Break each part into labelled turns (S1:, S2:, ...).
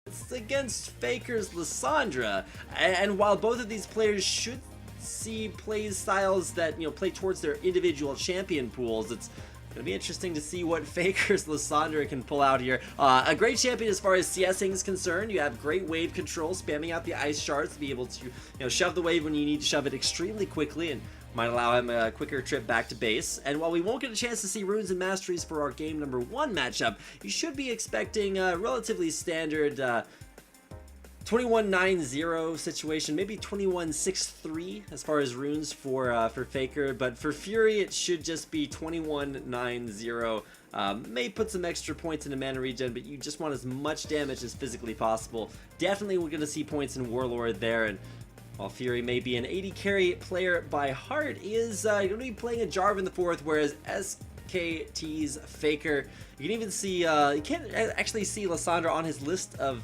S1: It's against Faker's Lissandra, and while both of these players should see play styles that play towards their individual champion pools, it's gonna be interesting to see what Faker's Lissandra can pull out here. A great champion as far as CSing is concerned. You have great wave control, spamming out the ice shards to be able to shove the wave when you need to shove it extremely quickly, and might allow him a quicker trip back to base. And while we won't get a chance to see runes and masteries for our game number 1 matchup, you should be expecting a relatively standard 21-9-0 situation, maybe 21-6-3 as far as runes for Faker, but for Fury it should just be 21-9-0. May put some extra points into mana regen, but you just want as much damage as physically possible. Definitely we're going to see points in Warlord there, and while Fury may be an 80 carry player by heart, he is going to be playing a Jarvan the 4th, whereas SKT's Faker, you can even see, you can't actually see Lissandra on his list of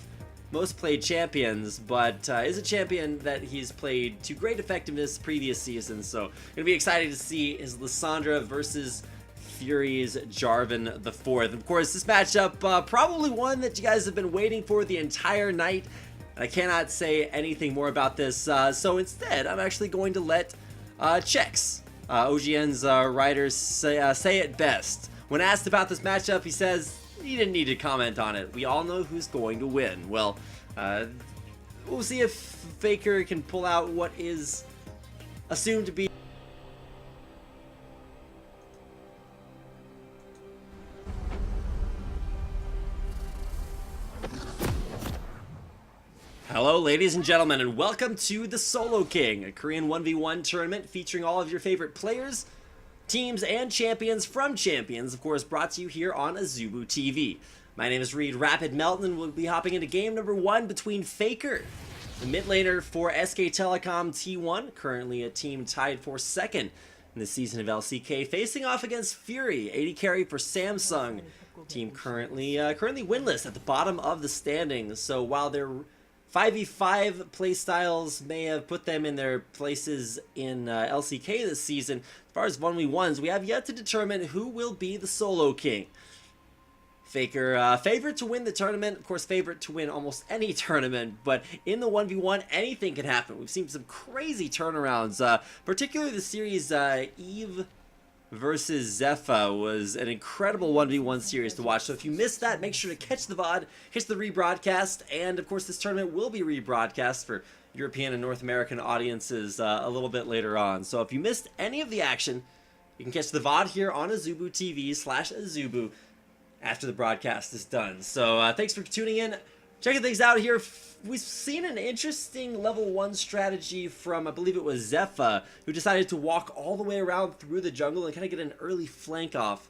S1: most played champions, but is a champion that he's played to great effectiveness previous seasons, so gonna be excited to see is Lissandra versus Fury's Jarvan the 4th. Of course, this matchup, probably one that you guys have been waiting for the entire night. I cannot say anything more about this, so instead I'm actually going to let Chex, OGN's writer, say it best. When asked about this matchup, he says he didn't need to comment on it. We all know who's going to win. Well, we'll see if Faker can pull out what is assumed to be Hello ladies and gentlemen, and welcome to the Solo King, a Korean 1v1 tournament featuring all of your favorite players, teams, and champions from Champions, of course brought to you here on Azubu TV. My name is Reed Rapid Melton, and we'll be hopping into game number 1 between Faker, the mid laner for SK Telecom T1, currently a team tied for 2nd in the season of LCK, facing off against Fury, 80 carry for Samsung, team currently winless at the bottom of the standings. So while they're 5v5 playstyles may have put them in their places in LCK this season, as far as 1v1s, we have yet to determine who will be the Solo King. Faker, favorite to win the tournament, of course favorite to win almost any tournament, but in the 1v1, anything can happen. We've seen some crazy turnarounds, particularly the series Eve versus Zephyr was an incredible 1v1 series to watch. So if you missed that, make sure to catch the VOD, catch the rebroadcast, and of course this tournament will be rebroadcast for European and North American audiences a little bit later on. So if you missed any of the action, you can catch the VOD here on Azubu TV/Azubu after the broadcast is done. So thanks for tuning in, checking things out here. We've seen an interesting level 1 strategy from, I believe it was Zephyr, who decided to walk all the way around through the jungle and kind of get an early flank off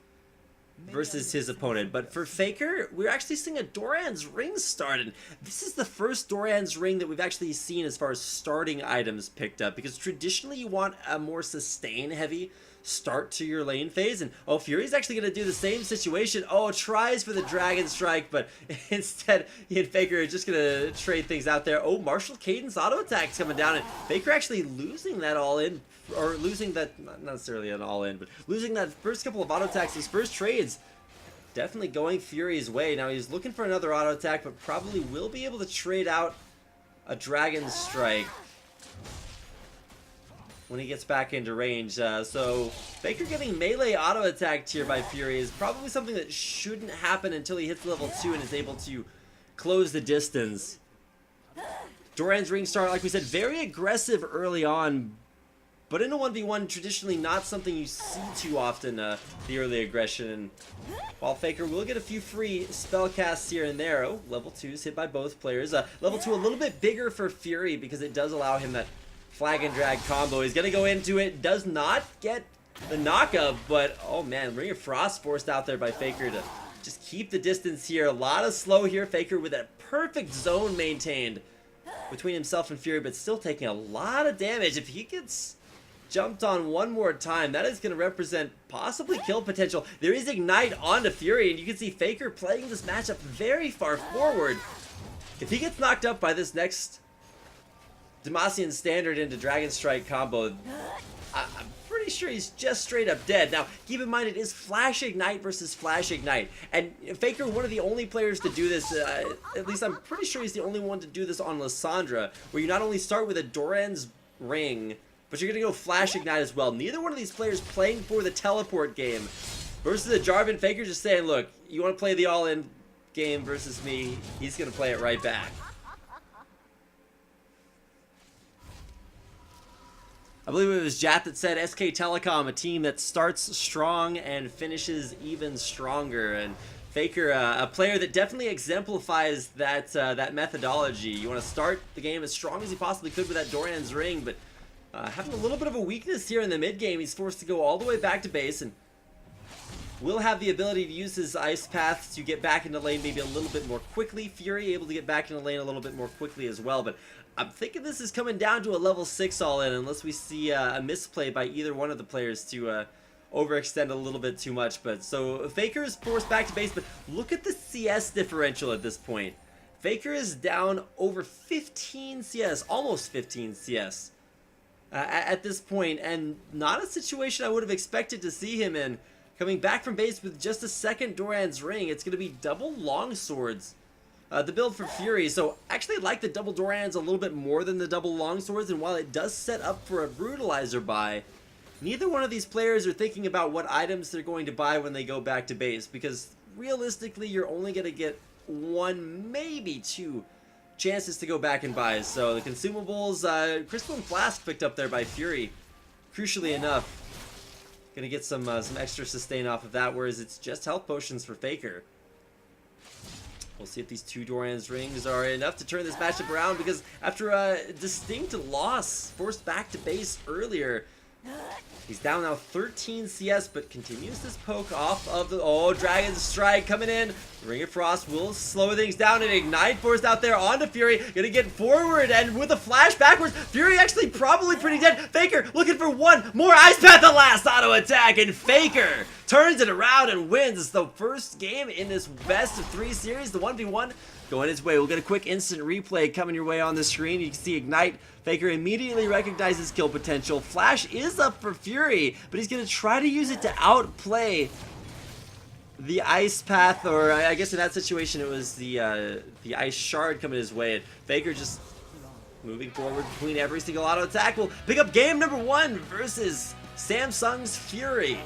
S1: versus his opponent. But for Faker, we're actually seeing a Doran's Ring start, and this is the first Doran's Ring that we've actually seen as far as starting items picked up, because traditionally you want a more sustain heavy start to your lane phase, and Fury's actually going to do the same situation. Tries for the Dragon Strike, but instead he and Faker are just going to trade things out there. Martial Cadence auto attacks coming down, and Faker actually losing that all in, or losing that, not necessarily an all in, but losing that first couple of auto attacks, his first trades. Definitely going Fury's way. Now he's looking for another auto attack, but probably will be able to trade out a Dragon Strike when he gets back into range. So Faker getting melee auto attacked here by Fury is probably something that shouldn't happen until he hits level 2 and is able to close the distance. Doran's Ring start, like we said, very aggressive early on, but in a 1v1, traditionally not something you see too often, the early aggression. And while Faker will get a few free spell casts here and there, level 2 is hit by both players. Level 2 a little bit bigger for Fury because it does allow him that flag and drag combo. He's gonna go into it, does not get the knockup, but oh man, Ring of Frost forced out there by Faker to just keep the distance here. A lot of slow here. Faker with a perfect zone maintained between himself and Fury, but still taking a lot of damage. If he gets jumped on one more time, that is going to represent possibly kill potential. There is Ignite onto Fury, and you can see Faker playing this matchup very far forward. If he gets knocked up by this next Demacian Standard into Dragon Strike combo, I'm pretty pretty sure he's just straight up dead. Now, keep in mind, it is Flash Ignite versus Flash Ignite. And Faker, one of the only players to do this, at least I'm pretty sure he's the only one to do this on Lissandra, where you not only start with a Doran's Ring, but you're going to go Flash Ignite as well. Neither one of these players playing for the teleport game. Versus a Jarvan, Faker just saying, look, you want to play the all-in game versus me, he's going to play it right back. I believe it was Jat that said SK Telecom, a team that starts strong and finishes even stronger. And Faker, a player that definitely exemplifies that that methodology. You want to start the game as strong as you possibly could with that Doran's Ring, but having a little bit of a weakness here in the mid game, he's forced to go all the way back to base and will have the ability to use his Ice Path to get back into lane maybe a little bit more quickly. Fury able to get back into lane a little bit more quickly as well, but I'm thinking this is coming down to a level 6 all-in unless we see a misplay by either one of the players to overextend a little bit too much. But so Faker is forced back to base, but look at the CS differential at this point. Faker is down over 15 CS, almost 15 CS at this point, and not a situation I would have expected to see him in. Coming back from base with just a second Doran's Ring, it's going to be double longswords. The build for Fury, so actually I like the double Dorans a little bit more than the double longswords, and while it does set up for a brutalizer buy, neither one of these players are thinking about what items they're going to buy when they go back to base, because realistically you're only going to get one, maybe two chances to go back and buy. So the consumables, Crystalline Flask picked up there by Fury, crucially enough, going to get some extra sustain off of that, whereas it's just health potions for Faker. We'll see if these two Doran's Rings are enough to turn this matchup around, because after a distinct loss, forced back to base earlier, he's down now 13 CS, but continues this poke off of the... Oh, Dragon's Strike coming in. Ring of Frost will slow things down, and Ignite forced out there onto Fury. Gonna get forward, and with a flash backwards, Fury actually probably pretty dead. Faker looking for one more Ice Path, the last auto attack, and Faker turns it around and wins the first game in this best of 3 series, the 1v1 going his way. We'll get a quick instant replay coming your way on the screen. You can see Ignite. Faker immediately recognizes kill potential. Flash is up for Fury, but he's going to try to use it to outplay the Ice Path, or I guess in that situation it was the Ice Shard coming his way. And Faker just moving forward between every single auto attack will pick up game number 1 versus Samsung's Fury.